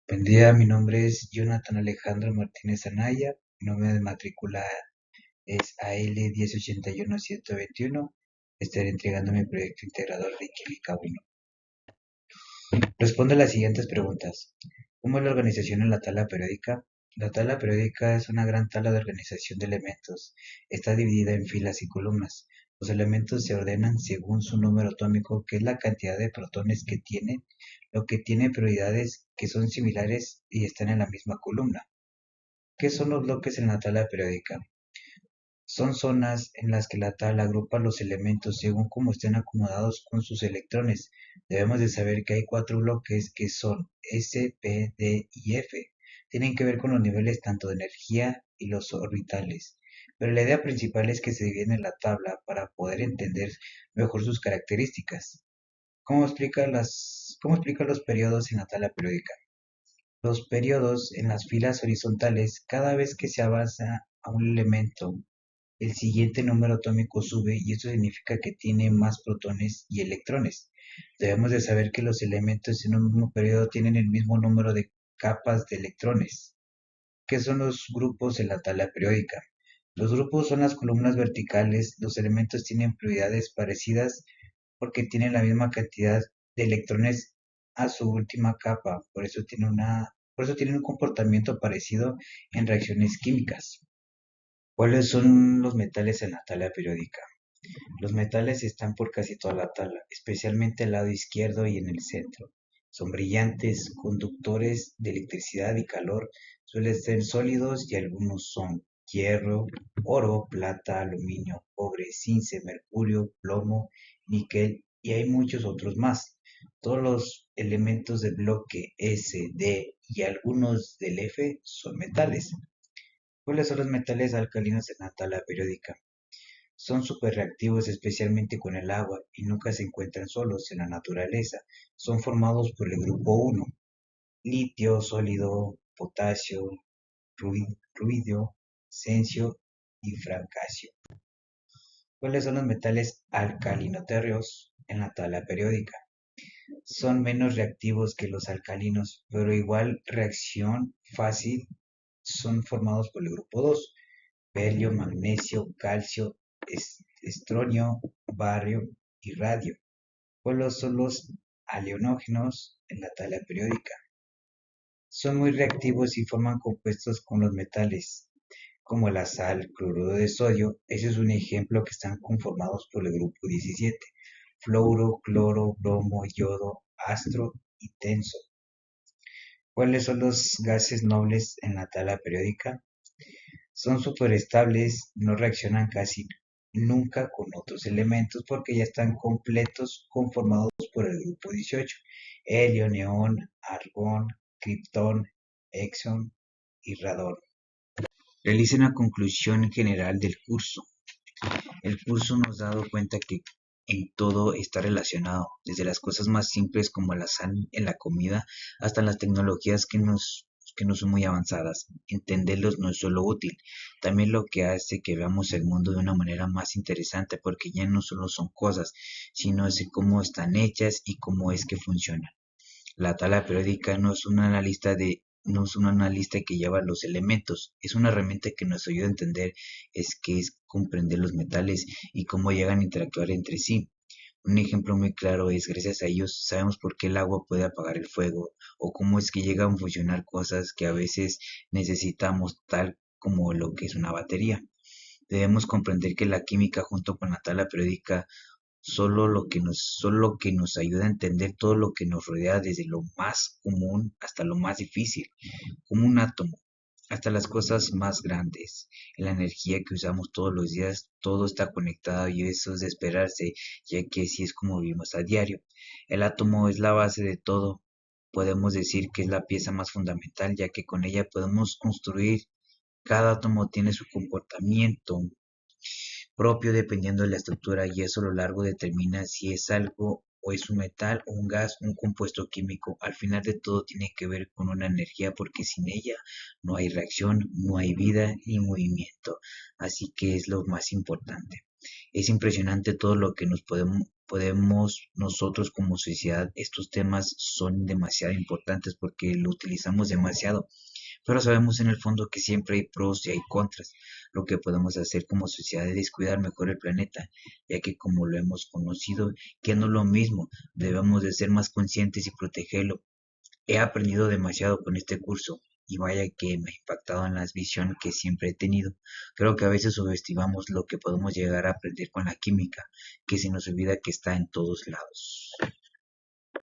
Buen día, mi nombre es Jonathan Alejandro Martínez Anaya, mi número de matrícula es AL1081121. Estaré entregando mi proyecto integrador de Química 1. Responde a las siguientes preguntas. ¿Cómo es la organización en la tabla periódica? La tabla periódica es una gran tabla de organización de elementos. Está dividida en filas y columnas. Los elementos se ordenan según su número atómico, que es la cantidad de protones que tienen, lo que tiene prioridades que son similares y están en la misma columna. ¿Qué son los bloques en la tabla periódica? Son zonas en las que la tabla agrupa los elementos según cómo estén acomodados con sus electrones. Debemos de saber que hay 4 bloques que son S, P, D y F. Tienen que ver con los niveles tanto de energía y los orbitales. Pero la idea principal es que se dividen en la tabla para poder entender mejor sus características. ¿Cómo explica los periodos en la tabla periódica? Los periodos en las filas horizontales, cada vez que se avanza a un elemento, el siguiente número atómico sube y esto significa que tiene más protones y electrones. Debemos de saber que los elementos en un mismo periodo tienen el mismo número de capas de electrones. ¿Qué son los grupos en la tabla periódica? Los grupos son las columnas verticales. Los elementos tienen prioridades parecidas porque tienen la misma cantidad de electrones a su última capa. Por eso tienen un comportamiento parecido en reacciones químicas. ¿Cuáles son los metales en la tabla periódica? Los metales están por casi toda la tabla, especialmente al lado izquierdo y en el centro. Son brillantes, conductores de electricidad y calor, suelen ser sólidos y algunos son hierro, oro, plata, aluminio, cobre, zinc, mercurio, plomo, níquel y hay muchos otros más. Todos los elementos del bloque S, D y algunos del F son metales. ¿Cuáles son los metales alcalinos en la tabla periódica? Son superreactivos especialmente con el agua y nunca se encuentran solos en la naturaleza. Son formados por el grupo 1: litio sólido, potasio, ruidio, cesio y francasio. ¿Cuáles son los metales alcalino-térreos en la tabla periódica? Son menos reactivos que los alcalinos, pero igual reacción fácil. Son formados por el grupo 2: berio, magnesio, calcio, estroncio, bario y radio. ¿Cuáles son los halogenógenos en la tabla periódica? Son muy reactivos y forman compuestos con los metales, como la sal, cloruro de sodio. Ese es un ejemplo que están conformados por el grupo 17: fluoro, cloro, bromo, yodo, astro y tenso. ¿Cuáles son los gases nobles en la tabla periódica? Son superestables, no reaccionan casi nunca con otros elementos porque ya están completos conformados por el grupo 18: helio, neón, argón, criptón, exón y radón. Realice una conclusión general del curso. El curso nos ha dado cuenta que en todo está relacionado, desde las cosas más simples como la sal en la comida hasta las tecnologías que no son muy avanzadas. Entenderlos no es solo útil, también lo que hace que veamos el mundo de una manera más interesante porque ya no solo son cosas, sino es cómo están hechas y cómo es que funcionan. La tabla periódica no es una lista que lleva los elementos, es una herramienta que nos ayuda a entender es comprender los metales y cómo llegan a interactuar entre sí. Un ejemplo muy claro es: gracias a ellos sabemos por qué el agua puede apagar el fuego o cómo es que llegan a funcionar cosas que a veces necesitamos, tal como lo que es una batería. Debemos comprender que la química junto con la tabla periódica solo lo que nos ayuda a entender todo lo que nos rodea, desde lo más común hasta lo más difícil, como un átomo, hasta las cosas más grandes. En la energía que usamos todos los días, todo está conectado y eso es de esperarse, ya que así es como vivimos a diario. El átomo es la base de todo. Podemos decir que es la pieza más fundamental, ya que con ella podemos construir. Cada átomo tiene su comportamiento propio dependiendo de la estructura y eso a lo largo determina si es algo o es un metal o un gas, un compuesto químico. Al final de todo tiene que ver con una energía porque sin ella no hay reacción, no hay vida ni movimiento. Así que es lo más importante. Es impresionante todo lo que nos podemos nosotros como sociedad, estos temas son demasiado importantes porque lo utilizamos demasiado, pero sabemos en el fondo que siempre hay pros y hay contras. Lo que podemos hacer como sociedad es cuidar mejor el planeta, ya que como lo hemos conocido, que no es lo mismo, debemos de ser más conscientes y protegerlo. He aprendido demasiado con este curso y vaya que me ha impactado en la visión que siempre he tenido. Creo que a veces subestimamos lo que podemos llegar a aprender con la química, que se nos olvida que está en todos lados.